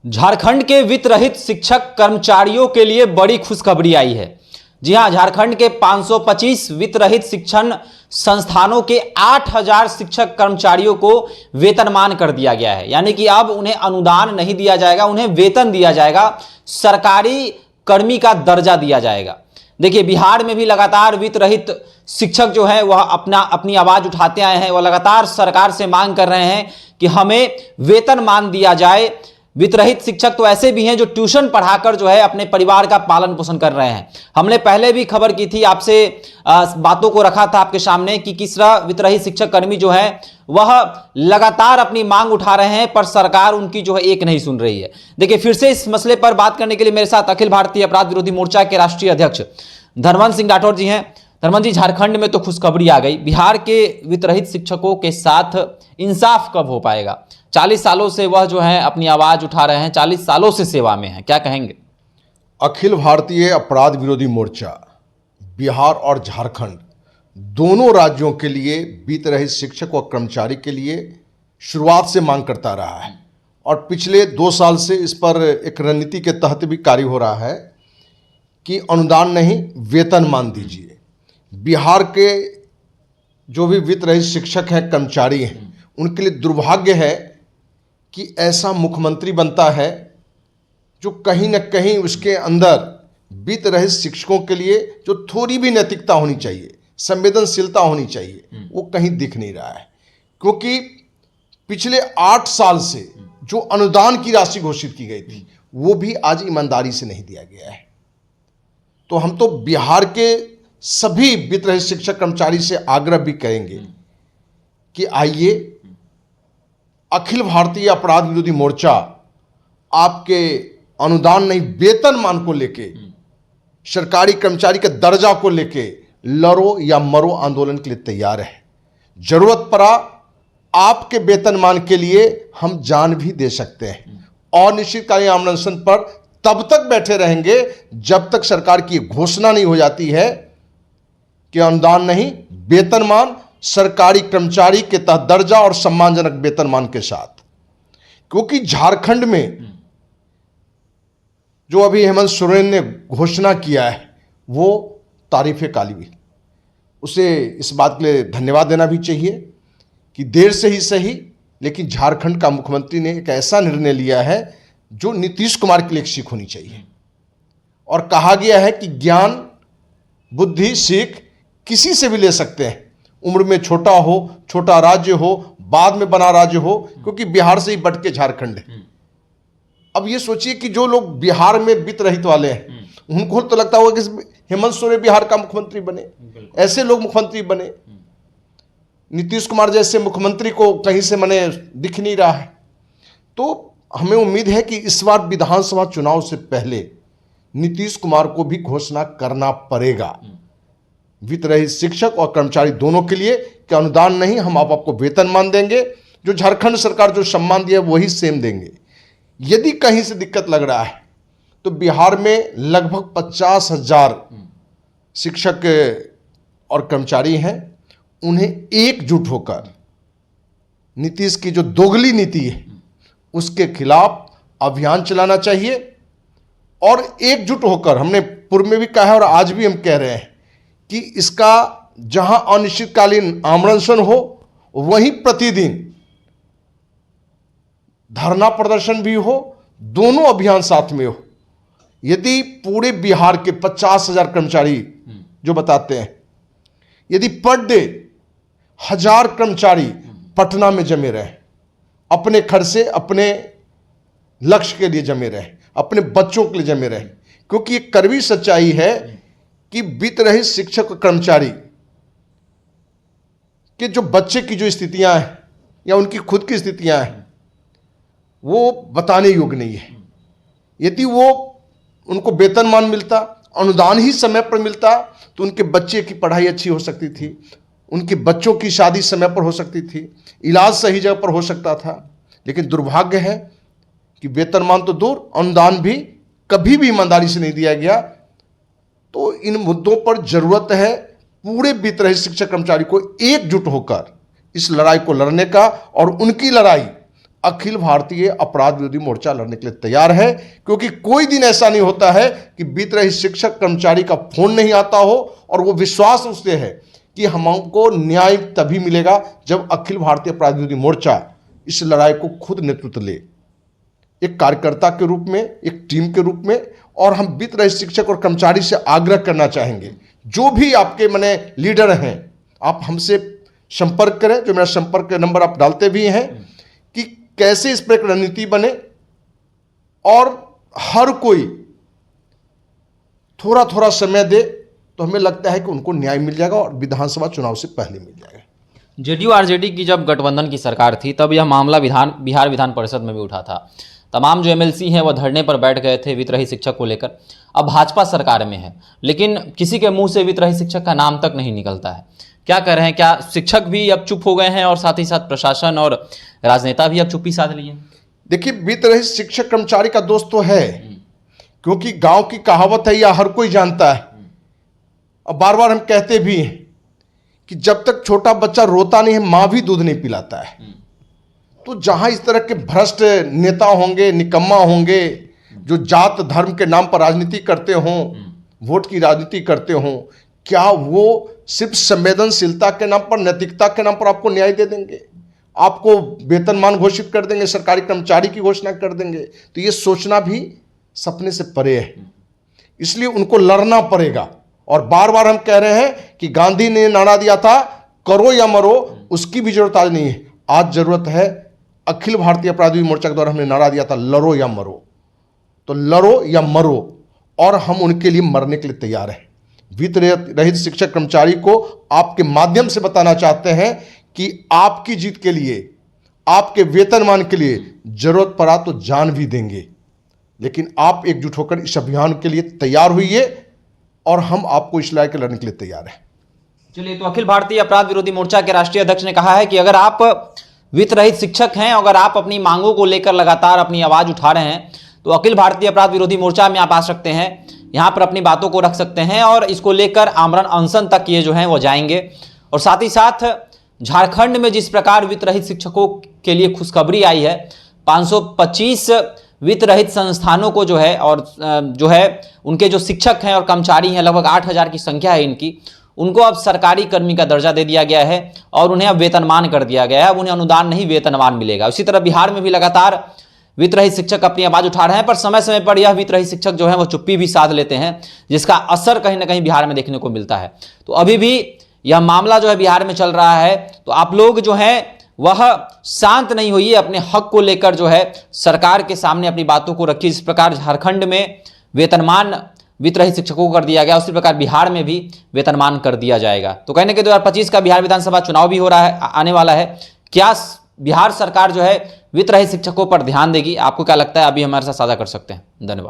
झारखंड के वित्त रहित शिक्षक कर्मचारियों के लिए बड़ी खुशखबरी आई है। जी हां, झारखंड के 525 वित्त रहित शिक्षण संस्थानों के 8000 शिक्षक कर्मचारियों को वेतनमान कर दिया गया है। यानी कि अब उन्हें अनुदान नहीं दिया जाएगा, उन्हें वेतन दिया जाएगा, सरकारी कर्मी का दर्जा दिया जाएगा। देखिए, बिहार में भी लगातार वित्त रहित शिक्षक जो है वह अपनी आवाज उठाते आए हैं। वह लगातार सरकार से मांग कर रहे हैं कि हमें वेतनमान दिया जाए। वित्त रहित शिक्षक तो ऐसे भी हैं जो ट्यूशन पढ़ाकर जो है अपने परिवार का पालन पोषण कर रहे हैं। हमने पहले भी खबर की थी, आपसे बातों को रखा था आपके सामने कि किस तरह वित्त रहित शिक्षक कर्मी जो है वह लगातार अपनी मांग उठा रहे हैं, पर सरकार उनकी जो है एक नहीं सुन रही है। देखिए, फिर से इस मसले पर बात करने के लिए मेरे साथ अखिल भारतीय अपराध विरोधी मोर्चा के राष्ट्रीय अध्यक्ष धर्मन सिंह राठौर जी हैं। धर्मन जी, झारखंड में तो खुशखबरी आ गई, बिहार के वित्त रहित शिक्षकों के साथ इंसाफ कब हो पाएगा? 40 सालों से वह जो है अपनी आवाज उठा रहे हैं, 40 सालों से सेवा में हैं, क्या कहेंगे? अखिल भारतीय अपराध विरोधी मोर्चा बिहार और झारखंड दोनों राज्यों के लिए वित्त रहित शिक्षक और कर्मचारी के लिए शुरुआत से मांग करता रहा है और पिछले 2 साल से इस पर एक रणनीति के तहत भी कार्य हो रहा है कि अनुदान नहीं, वेतनमान दीजिए। बिहार के जो भी वित्त रहित शिक्षक हैं, कर्मचारी हैं, उनके लिए दुर्भाग्य है कि ऐसा मुख्यमंत्री बनता है जो कहीं न कहीं उसके अंदर वित्त रहित शिक्षकों के लिए जो थोड़ी भी नैतिकता होनी चाहिए, संवेदनशीलता होनी चाहिए, वो कहीं दिख नहीं रहा है। क्योंकि पिछले 8 साल से जो अनुदान की राशि घोषित की गई थी वो भी आज ईमानदारी से नहीं दिया गया है। तो हम तो बिहार के सभी वित्त रहित शिक्षक कर्मचारी से आग्रह भी करेंगे कि आइए, अखिल भारतीय अपराध विरोधी मोर्चा आपके अनुदान नहीं, वेतनमान को लेके, सरकारी कर्मचारी के दर्जा को लेके लड़ो या मरो आंदोलन के लिए तैयार है। जरूरत पड़ा आपके वेतनमान के लिए हम जान भी दे सकते हैं और अनिश्चितकालीन अनशन पर तब तक बैठे रहेंगे जब तक सरकार की घोषणा नहीं हो जाती है कि अनुदान नहीं, वेतनमान, सरकारी कर्मचारी के तहत दर्जा और सम्मानजनक वेतनमान के साथ। क्योंकि झारखंड में जो अभी हेमंत सोरेन ने घोषणा किया है वो तारीफ़े काबिल, उसे इस बात के लिए धन्यवाद देना भी चाहिए कि देर से ही सही, लेकिन झारखंड का मुख्यमंत्री ने एक ऐसा निर्णय लिया है जो नीतीश कुमार के लिए एक सीख होनी चाहिए। और कहा गया है कि ज्ञान, बुद्धि, सीख किसी से भी ले सकते हैं, उम्र में छोटा हो, छोटा राज्य हो, बाद में बना राज्य हो, क्योंकि बिहार से ही बट के झारखंड है। अब ये सोचिए कि जो लोग बिहार में वित्त रहित वाले हैं उनको तो लगता होगा कि हेमंत सोरेन बिहार का मुख्यमंत्री बने, ऐसे लोग मुख्यमंत्री बने। नीतीश कुमार जैसे मुख्यमंत्री को कहीं से मैंने दिख नहीं रहा है। तो हमें उम्मीद है कि इस बार विधानसभा चुनाव से पहले नीतीश कुमार को भी घोषणा करना पड़ेगा वित्त रहित शिक्षक और कर्मचारी दोनों के लिए कि अनुदान नहीं, हम आपको वेतनमान देंगे, जो झारखंड सरकार जो सम्मान दिया वही सेम देंगे। यदि कहीं से दिक्कत लग रहा है तो बिहार में लगभग 50,000 शिक्षक और कर्मचारी हैं, उन्हें एकजुट होकर नीतीश की जो दोगली नीति है उसके खिलाफ अभियान चलाना चाहिए। और एकजुट होकर, हमने पूर्व में भी कहा है और आज भी हम कह रहे हैं कि इसका जहां अनिश्चितकालीन आमरण हो वहीं प्रतिदिन धरना प्रदर्शन भी हो, दोनों अभियान साथ में हो। यदि पूरे बिहार के 50,000 कर्मचारी जो बताते हैं, यदि पर डे 1000 कर्मचारी पटना में जमे रहे, अपने खर्च से अपने लक्ष्य के लिए जमे रहे, अपने बच्चों के लिए जमे रहे, क्योंकि एक कड़वी सच्चाई है कि वित्त रहित शिक्षक और कर्मचारी के जो बच्चे की जो स्थितियां हैं या उनकी खुद की स्थितियां हैं वो बताने योग्य नहीं है। यदि वो उनको वेतनमान मिलता, अनुदान ही समय पर मिलता तो उनके बच्चे की पढ़ाई अच्छी हो सकती थी, उनके बच्चों की शादी समय पर हो सकती थी, इलाज सही जगह पर हो सकता था। लेकिन दुर्भाग्य है कि वेतनमान तो दूर, अनुदान भी कभी भी ईमानदारी से नहीं दिया गया। तो इन मुद्दों पर जरूरत है पूरे वित्त रहित शिक्षक कर्मचारी को एकजुट होकर इस लड़ाई को लड़ने का, और उनकी लड़ाई अखिल भारतीय अपराध विरोधी मोर्चा लड़ने के लिए तैयार है, क्योंकि कोई दिन ऐसा नहीं होता है कि बीत रही शिक्षक कर्मचारी का फोन नहीं आता हो और वो विश्वास उससे है कि हमको न्याय तभी मिलेगा जब अखिल भारतीय अपराध विरोधी मोर्चा इस लड़ाई को खुद नेतृत्व ले, एक कार्यकर्ता के रूप में, एक टीम के रूप में। और हम बीत रहे शिक्षक और कर्मचारी से आग्रह करना चाहेंगे, जो भी आपके मने लीडर हैं, आप हमसे संपर्क करें, जो मेरा संपर्क नंबर आप डालते भी हैं, कि कैसे इस पर एक रणनीति बने और हर कोई थोड़ा थोड़ा समय दे, तो हमें लगता है कि उनको न्याय मिल जाएगा और विधानसभा चुनाव से पहले मिल जाएगा। जेडीयू आरजेडी की जब गठबंधन की सरकार थी तब यह मामला बिहार विधान परिषद में भी उठा था। तमाम जो एमएलसी हैं वो धरने पर बैठ गए थे वित्त रहित शिक्षक को लेकर। अब भाजपा सरकार में है, लेकिन किसी के मुंह से वित्त रहित शिक्षक का नाम तक नहीं निकलता है। क्या कह रहे हैं, क्या शिक्षक भी अब चुप हो गए हैं और साथ ही साथ प्रशासन और राजनेता भी अब चुप्पी साध लिए? देखिए, वित्त रहित शिक्षक कर्मचारी का दोष तो है, क्योंकि गांव की कहावत है, या हर कोई जानता है, और बार बार हम कहते भी हैं कि जब तक छोटा बच्चा रोता नहीं है, मां भी दूध नहीं पिलाता है। तो जहां इस तरह के भ्रष्ट नेता होंगे, निकम्मा होंगे, जो जात धर्म के नाम पर राजनीति करते हों, वोट की राजनीति करते हों, क्या वो सिर्फ संवेदनशीलता के नाम पर, नैतिकता के नाम पर आपको न्याय दे देंगे? आपको वेतनमान घोषित कर देंगे, सरकारी कर्मचारी की घोषणा कर देंगे? तो ये सोचना भी सपने से परे है। इसलिए उनको लड़ना पड़ेगा। और बार बार हम कह रहे हैं कि गांधी ने नारा दिया था, करो या मरो, उसकी भी जरूरत आज नहीं है। आज जरूरत है, अखिल भारतीय अपराध विरोधी मोर्चा के द्वारा हमने नारा दिया था, लड़ो या मरो। तो लड़ो या मरो, और हम उनके लिए मरने के लिए तैयार हैं। वित्त रहित शिक्षक कर्मचारी को आपके माध्यम से बताना चाहते हैं कि आपकी जीत के लिए, आपके वेतनमान के लिए जरूरत पड़ा तो जान भी देंगे, लेकिन आप एकजुट होकर इस अभियान के लिए तैयार हुइए और हम आपको इस लड़ाई के लड़ने के लिए तैयार हैं। चलिए, तो अखिल भारतीय अपराध विरोधी मोर्चा के राष्ट्रीय अध्यक्ष ने कहा है कि अगर आप वित्त रहित शिक्षक हैं, अगर आप अपनी मांगों को लेकर लगातार अपनी आवाज उठा रहे हैं, तो अखिल भारतीय अपराध विरोधी मोर्चा में आप आ सकते हैं, यहाँ पर अपनी बातों को रख सकते हैं और इसको लेकर आमरण अनशन तक ये जो है वो जाएंगे। और साथ ही साथ झारखंड में जिस प्रकार वित्त रहित शिक्षकों के लिए खुशखबरी आई है, 525 वित्त रहित संस्थानों को जो है, और जो है उनके जो शिक्षक हैं और कर्मचारी हैं, लगभग 8000 की संख्या है इनकी, उनको अब सरकारी कर्मी का दर्जा दे दिया गया है और उन्हें अब वेतनमान कर दिया गया है। अब उन्हें अनुदान नहीं, वेतनमान मिलेगा। उसी तरह बिहार में भी लगातार वित्त रहित शिक्षक अपनी आवाज उठा रहे हैं, पर समय समय पर यह वित्त रहित शिक्षक जो है वो चुप्पी भी साध लेते हैं, जिसका असर कहीं ना कहीं बिहार में देखने को मिलता है। तो अभी भी यह मामला जो है बिहार में चल रहा है, तो आप लोग जो हैं वह शांत नहीं होइए, अपने हक को लेकर जो है सरकार के सामने अपनी बातों को रखिए। जिस प्रकार झारखंड में वेतनमान वित्त रहित शिक्षकों को कर दिया गया, उसी प्रकार बिहार में भी वेतनमान कर दिया जाएगा। तो कहने के 2025 का बिहार विधानसभा चुनाव भी हो रहा है, आने वाला है। क्या बिहार सरकार जो है वित्त रहित शिक्षकों पर ध्यान देगी? आपको क्या लगता है? अभी हमारे साथ साझा कर सकते हैं। धन्यवाद।